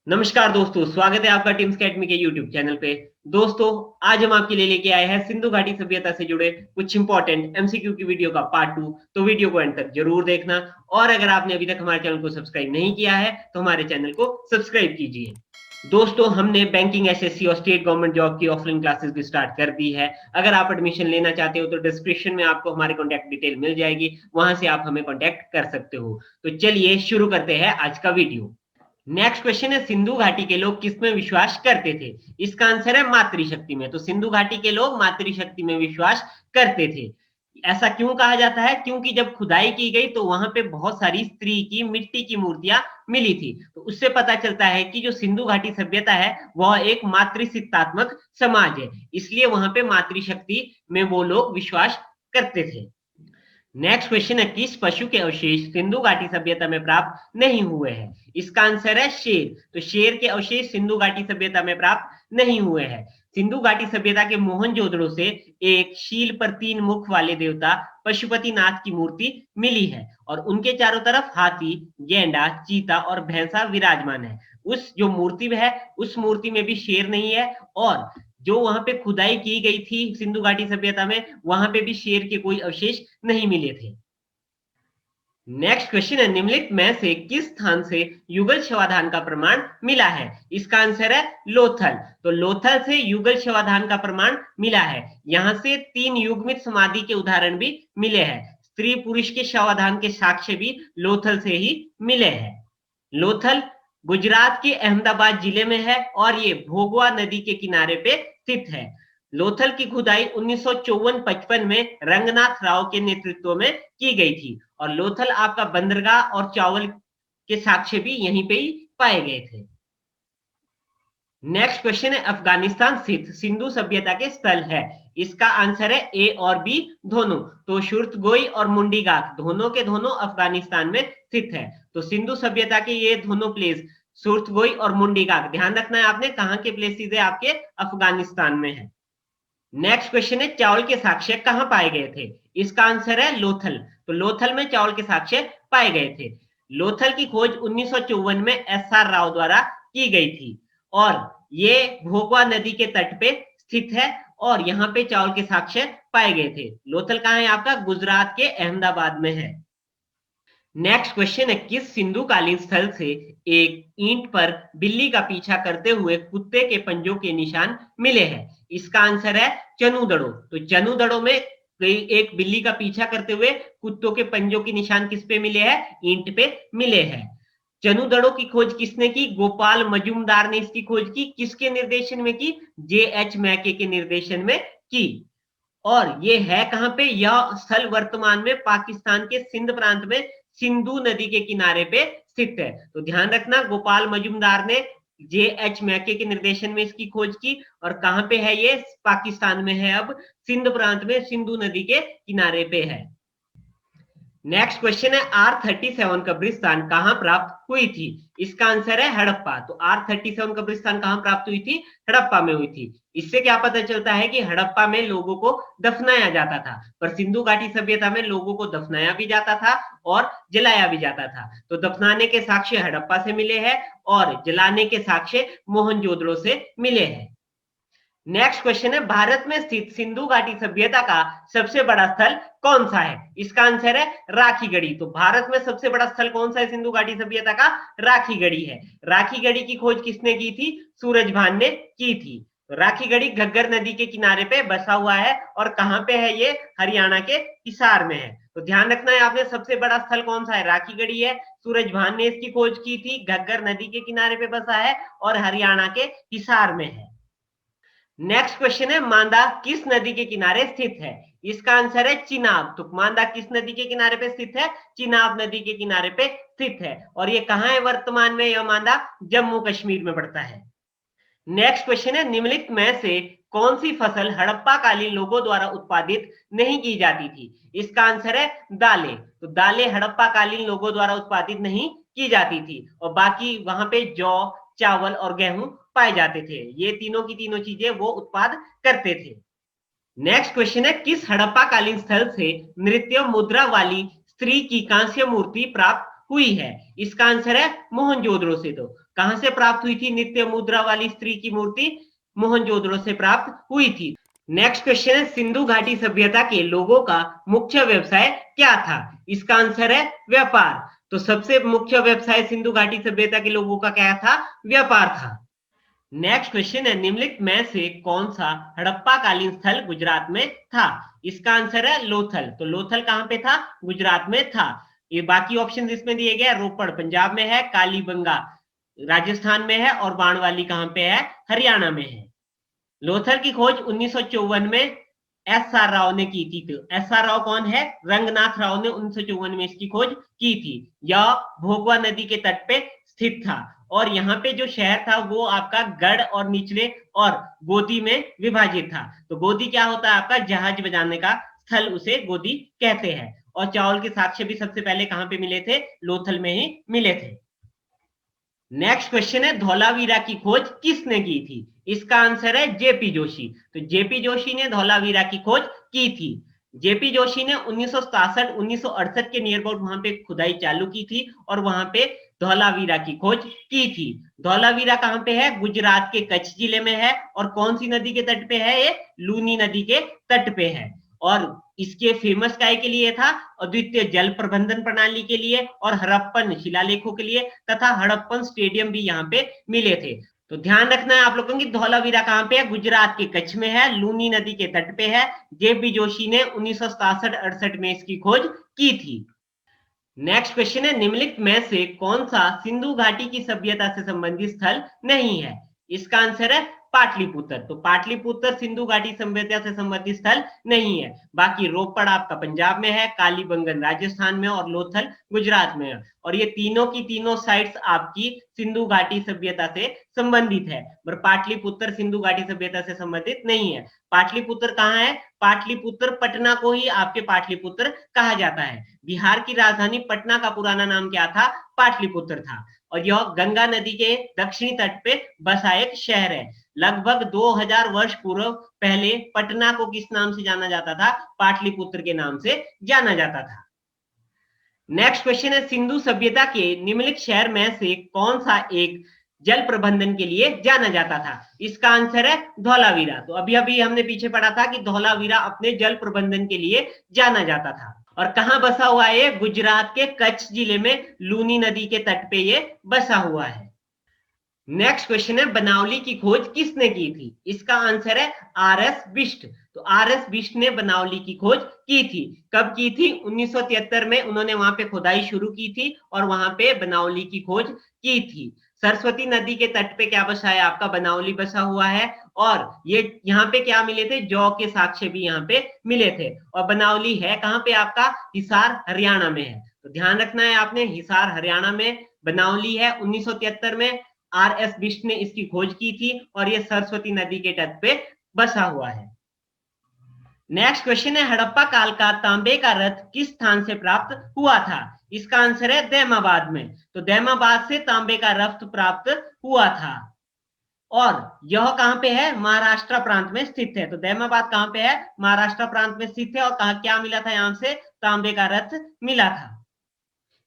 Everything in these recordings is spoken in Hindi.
नमस्कार दोस्तों, स्वागत है आपका टीम्स अकेडमी के यूट्यूब चैनल पे। दोस्तों, आज हम आपके लिए लेके आए हैं सिंधु घाटी सभ्यता से जुड़े कुछ इंपॉर्टेंट एमसीक्यू की वीडियो का पार्ट 2। तो वीडियो को एंड तक जरूर देखना। और अगर आपने अभी तक हमारे चैनल को सब्सक्राइब नहीं किया है तो हमारे चैनल को सब्सक्राइब कीजिए। दोस्तों, हमने बैंकिंग, एसएससी और स्टेट गवर्नमेंट जॉब की ऑफलाइन क्लासेस भी स्टार्ट कर दी है। अगर आप एडमिशन लेना चाहते हो तो डिस्क्रिप्शन में आपको हमारे कॉन्टैक्ट डिटेल मिल जाएगी, वहां से आप हमें कॉन्टैक्ट कर सकते हो। तो चलिए शुरू करते हैं आज का वीडियो। नेक्स्ट क्वेश्चन है, सिंधु घाटी के लोग किस में विश्वास करते थे? इसका आंसर है मातृशक्ति में। तो सिंधु घाटी के लोग मातृशक्ति में विश्वास करते थे। ऐसा क्यों कहा जाता है? क्योंकि जब खुदाई की गई तो वहां पे बहुत सारी स्त्री की मिट्टी की मूर्तियां मिली थी। तो उससे पता चलता है कि जो सिंधु घाटी सभ्यता है वह एक मातृशक्तात्मक समाज है, इसलिए वहां पे मातृशक्ति में वो लोग विश्वास करते थे। नेक्स्ट क्वेश्चन है, किस पशु के अवशेष सिंधु घाटी सभ्यता में प्राप्त नहीं हुए हैं? इसका आंसर है शेर। तो शेर के अवशेष सिंधु घाटी सभ्यता में प्राप्त नहीं हुए हैं। सिंधु घाटी सभ्यता के मोहनजोदड़ो से एक शील पर 3 मुख वाले देवता पशुपतिनाथ की मूर्ति मिली है और उनके चारों तरफ हाथी, गेंडा, चीता और भैंसा विराजमान है। उस जो मूर्ति है उस मूर्ति में भी शेर नहीं है, और जो वहां पे खुदाई की गई थी सिंधु घाटी सभ्यता में वहां पे भी शेर के कोई अवशेष नहीं मिले थे। नेक्स्ट क्वेश्चन है, निम्नलिखित में से किस स्थान से युगल शवाधान का प्रमाण मिला है? इसका आंसर है लोथल। तो लोथल से युगल शवाधान का प्रमाण मिला है। यहां से 3 युग्मित समाधि के उदाहरण भी मिले हैं। स्त्री पुरुष के शवाधान के साक्ष्य भी लोथल से ही मिले हैं। लोथल गुजरात के अहमदाबाद जिले में है और ये भोगवा नदी के किनारे पे स्थित है। लोथल की खुदाई 1954-55 में रंगनाथ राव के नेतृत्व में की गई थी और लोथल आपका बंदरगाह और चावल के साक्ष्य भी यहीं पे ही पाए गए थे। नेक्स्ट क्वेश्चन है, अफगानिस्तान स्थित सिंधु सभ्यता के स्थल है? इसका आंसर है ए और बी दोनों। तो सुरतगोई और मुंडीगाक दोनों के दोनों अफगानिस्तान में स्थित है। तो सिंधु सभ्यता के ये दोनों प्लेस सुरतगोई और मुंडीगाक, ध्यान रखना है आपने कहां के प्लेसेस है, आपके अफगानिस्तान में है। नेक्स्ट क्वेश्चन है, चावल के साक्ष्य कहां पाए गए थे? इसका आंसर है लोथल। तो लोथल में चावल के साक्ष्य पाए गए थे। लोथल की खोज 1954 में एसआर राव द्वारा की गई थी और ये भोगवा नदी के तट पे स्थित है और यहाँ पे चावल के साक्ष्य पाए गए थे। लोथल कहाँ है? आपका गुजरात के अहमदाबाद में है। नेक्स्ट क्वेश्चन है, किस सिंधु कालीन स्थल से एक ईंट पर बिल्ली का पीछा करते हुए कुत्ते के पंजों के निशान मिले हैं? इसका आंसर है चनुदड़ो। तो चनुदड़ो में एक बिल्ली का पीछा करते हुए कुत्तों के पंजों के निशान किस पे मिले हैं? ईंट पे मिले हैं। चनुदड़ो की खोज किसने की? गोपाल मजूमदार ने इसकी खोज की। किसके निर्देशन में की? जे.एच. मैके के निर्देशन में की। और ये है कहां पे? यह स्थल वर्तमान में पाकिस्तान के सिंध प्रांत में सिंधु नदी के किनारे पे स्थित है। तो ध्यान रखना, गोपाल मजूमदार ने जे.एच. मैके के निर्देशन में इसकी खोज की और कहां पे है? ये पाकिस्तान में है, अब सिंध प्रांत में सिंधु नदी के किनारे पे है। नेक्स्ट क्वेश्चन है, R37 कब्रिस्तान कहां प्राप्त हुई थी? इसका आंसर है हड़प्पा। तो R37 कब्रिस्तान कहां प्राप्त हुई थी? हड़प्पा में हुई थी। इससे क्या पता चलता है कि हड़प्पा में लोगों को दफनाया जाता था, पर सिंधु घाटी सभ्यता में लोगों को दफनाया भी जाता था और जलाया भी जाता था। तो दफनाने के साक्ष्य हड़प्पा से मिले हैं और जलाने के साक्ष्य मोहनजोदड़ो से मिले हैं। नेक्स्ट क्वेश्चन है, भारत में स्थित सिंधु घाटी सभ्यता का सबसे बड़ा स्थल कौन सा है? इसका आंसर है राखीगढ़ी। तो भारत में सबसे बड़ा स्थल कौन सा है सिंधु घाटी सभ्यता का? राखीगढ़ी है। राखीगढ़ी की खोज किसने की थी? सूरजभान ने की थी। तो राखीगढ़ी घग्गर नदी के किनारे पे बसा हुआ है और कहां पे है? ये हरियाणा के हिसार में है। तो ध्यान रखना है आपने, सबसे बड़ा स्थल कौन सा है? राखीगढ़ी है। सूरजभान ने इसकी खोज की थी, घग्गर नदी के किनारे पे बसा है और हरियाणा के हिसार में है। नेक्स्ट क्वेश्चन है, मांदा किस नदी के किनारे स्थित है? इसका आंसर है चिनाब। तो मांदा किस नदी के किनारे पे स्थित है? चिनाब नदी के किनारे पे स्थित है। और ये कहां है वर्तमान में? यह मांदा जम्मू कश्मीर में पड़ता है। नेक्स्ट क्वेश्चन है, निम्नलिखित में से कौन सी फसल हड़प्पा कालीन लोगों द्वारा उत्पादित नहीं की जाती थी? इसका आंसर है दालें। तो दालें हड़प्पा कालीन लोगों द्वारा उत्पादित नहीं की जाती थी और बाकी वहां पे जौ, चावल और गेहूं पाए जाते थे। ये तीनों की तीनों चीजें वो उत्पाद करते थे। नेक्स्ट क्वेश्चन है, किस हड़प्पा कालीन स्थल से नृत्य मुद्रा वाली स्त्री की कांस्य मूर्ति प्राप्त हुई है? इसका आंसर है मोहनजोदड़ो से। कहां से प्राप्त हुई थी नित्य मुद्रा वाली स्त्री की मूर्ति? मोहनजोदड़ो से प्राप्त हुई थी। नेक्स्ट क्वेश्चन है, सिंधु घाटी सभ्यता के लोगों का मुख्य व्यवसाय क्या था? इसका आंसर है व्यापार। तो सबसे मुख्य व्यवसाय सिंधु घाटी सभ्यता के लोगों का क्या था? व्यापार था। नेक्स्ट क्वेश्चन है, निम्नलिखित में से कौन सा हड़प्पा कालीन स्थल गुजरात में था? इसका आंसर है लोथल। तो लोथल कहां पे था? गुजरात में था। ये बाकी ऑप्शन इसमें दिए गए, रोपड़ पंजाब में है, कालीबंगा राजस्थान में है और बाणवाली कहां पे है? हरियाणा में है। लोथल की खोज 1954 में एस आर राव ने की थी। तो एस आर राव कौन है? रंगनाथ राव ने 1954 में इसकी खोज की थी। यह भोगवा नदी के तट पे स्थित था और यहाँ पे जो शहर था वो आपका गढ़ और निचले और गोदी में विभाजित था। तो गोदी क्या होता है? आपका जहाज बजाने का स्थल, उसे गोदी कहते हैं। और चावल के साक्ष्य भी सबसे पहले कहां पे मिले थे? लोथल में ही मिले थे। नेक्स्ट क्वेश्चन है, धौलावीरा की खोज किसने की थी? इसका आंसर है जेपी जोशी। तो जेपी जोशी ने धौलावीरा की खोज की थी। जेपी जोशी ने 1967-1968 के नियर अबाउट वहां पे खुदाई चालू की थी और वहां पे धौलावीरा की खोज की थी। धौलावीरा कहां पे है? गुजरात के कच्छ जिले में है। और कौन सी नदी के तट पे है? ये लूनी नदी के तट पे है। और इसके फेमस काय के लिए था? अद्वितीय जल प्रबंधन प्रणाली के लिए और हड़प्पन शिलालेखों के लिए, तथा हड़प्पन स्टेडियम भी यहाँ पे मिले थे। तो ध्यान रखना है आप लोगों की, धौलावीरा कहां पे है? गुजरात के कच्छ में है, लूनी नदी के तट पे है। जेपी जोशी ने 1967-68 में इसकी खोज की थी। नेक्स्ट क्वेश्चन है, निम्नलिखित में से कौन सा सिंधु घाटी की सभ्यता से संबंधित स्थल नहीं है? इसका आंसर है पाटलिपुत्र। तो पाटलिपुत्र सिंधु घाटी सभ्यता से संबंधित स्थल नहीं है। बाकी रोपड़ आपका पंजाब में है, कालीबंगन राजस्थान में और लोथल गुजरात में है। और ये तीनों की तीनों साइट्स आपकी सिंधु घाटी सभ्यता से संबंधित है, पर पाटलिपुत्र सिंधु घाटी सभ्यता से संबंधित नहीं है। पाटलिपुत्र कहाँ है? पाटलिपुत्र पटना को ही आपके पाटलिपुत्र कहा जाता है। बिहार की राजधानी पटना का पुराना नाम क्या था? पाटलिपुत्र था। और यह गंगा नदी के दक्षिणी तट पे बसा एक शहर है। लगभग 2000 वर्ष पूर्व पहले पटना को किस नाम से जाना जाता था? पाटलिपुत्र के नाम से जाना जाता था। नेक्स्ट क्वेश्चन है, सिंधु सभ्यता के निम्नलिखित शहर में से कौन सा एक जल प्रबंधन के लिए जाना जाता था? इसका आंसर है धौलावीरा। तो अभी अभी हमने पीछे पढ़ा था कि धौलावीरा अपने जल प्रबंधन के लिए जाना जाता था। और कहां बसा हुआ है? गुजरात के कच्छ जिले में लूनी नदी के तट पे ये बसा हुआ है। नेक्स्ट क्वेश्चन है, बनावली की खोज किसने की थी? इसका आंसर है आर एस बिष्ट। तो आर एस बिष्ट ने बनावली की खोज की थी। कब की थी? 1973 में उन्होंने वहां पे खुदाई शुरू की थी और वहां पे बनावली की खोज की थी। सरस्वती नदी के तट पे क्या बसा है? आपका बनावली बसा हुआ है। और ये यहाँ पे क्या मिले थे? जौ के साक्ष्य भी यहाँ पे मिले थे। और बनावली है कहाँ पे? आपका हिसार हरियाणा में है। तो ध्यान रखना है आपने, हिसार हरियाणा में बनावली है। 1973 में आर एस बिष्ट ने इसकी खोज की थी और ये सरस्वती नदी के तट पे बसा हुआ है। नेक्स्ट क्वेश्चन है, हड़प्पा काल का तांबे का रथ किस स्थान से प्राप्त हुआ था? इसका आंसर है दैमाबाद में। तो दैमाबाद से तांबे का रथ प्राप्त हुआ था। और यह कहां पे है? महाराष्ट्र प्रांत में स्थित है। तो दैमाबाद कहां पे है? महाराष्ट्र प्रांत में स्थित है। और कहा क्या मिला था? यहां से तांबे का रथ मिला था।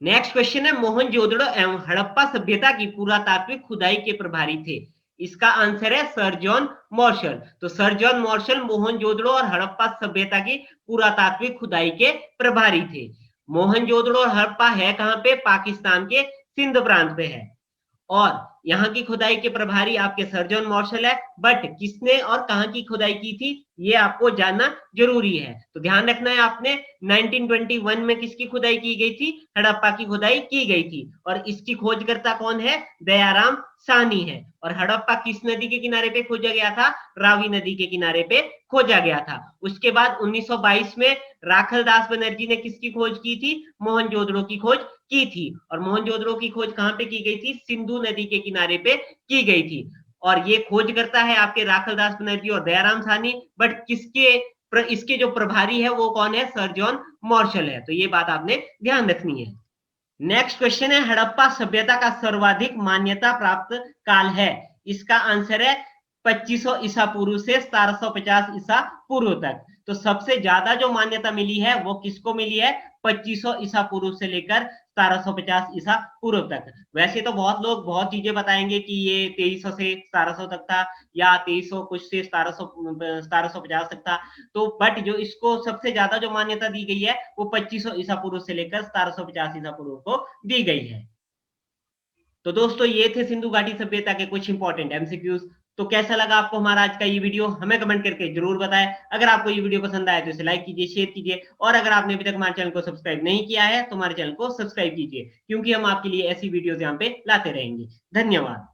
नेक्स्ट क्वेश्चन है, मोहनजोदड़ो एवं हड़प्पा सभ्यता की पुरातात्विक खुदाई के प्रभारी थे। इसका आंसर है सर जॉन मार्शल। तो सर जॉन मार्शल मोहनजोदड़ो और हड़प्पा सभ्यता की पुरातात्विक खुदाई के प्रभारी थे। मोहनजोदड़ो और हड़प्पा है कहां पे? पाकिस्तान के सिंध प्रांत पे है। और यहाँ की खुदाई के प्रभारी आपके सर जॉन मार्शल है। बट किसने और कहां की खुदाई की थी ये आपको जानना जरूरी है। तो ध्यान रखना है आपने, 1921 में किसकी खुदाई की गई थी? हड़प्पा की खुदाई की गई थी। और इसकी खोजकर्ता कौन है? दयाराम साहनी है। और हड़प्पा किस नदी के किनारे पे खोजा गया था? रावी नदी के किनारे पे खोजा गया था। उसके बाद 1922 में राखल दास बनर्जी ने किसकी खोज की थी? मोहनजोदड़ो की खोज की थी। और मोहनजोदड़ो की खोज कहां पे की गई थी? सिंधु नदी के किनारे पे की गई थी। और ये खोज करता है आपके राखल दास बनर्जी और दयाराम साहनी। बट इसके जो प्रभारी है वो कौन है? सर जॉन मार्शल है। तो ये बात आपने ध्यान रखनी है। नेक्स्ट क्वेश्चन है, हड़प्पा सभ्यता का सर्वाधिक मान्यता प्राप्त काल है। इसका आंसर है 2500 ईसा पूर्व से 1750 ईसा पूर्व तक। तो सबसे ज्यादा जो मान्यता मिली है वो किसको मिली है? 2500 ईसा पूर्व से लेकर 1750 ईसा पूर्व तक। वैसे तो बहुत लोग बहुत चीजें बताएंगे कि ये 2300 से 1700 तक था, या 2300 कुछ से 1750 तक था। तो बट जो इसको सबसे ज्यादा जो मान्यता दी गई है वो 2500 ईसा पूर्व से लेकर 1750 ईसा पूर्व को दी गई है। तो दोस्तों ये थे सिंधु घाटी सभ्यता के कुछ इंपॉर्टेंट एमसीक्यूज। तो कैसा लगा आपको हमारा आज का ये वीडियो, हमें कमेंट करके जरूर बताएं। अगर आपको ये वीडियो पसंद आए तो इसे लाइक कीजिए, शेयर कीजिए, और अगर आपने अभी तक हमारे चैनल को सब्सक्राइब नहीं किया है तो हमारे चैनल को सब्सक्राइब कीजिए, क्योंकि हम आपके लिए ऐसी वीडियोस यहाँ पे लाते रहेंगे। धन्यवाद।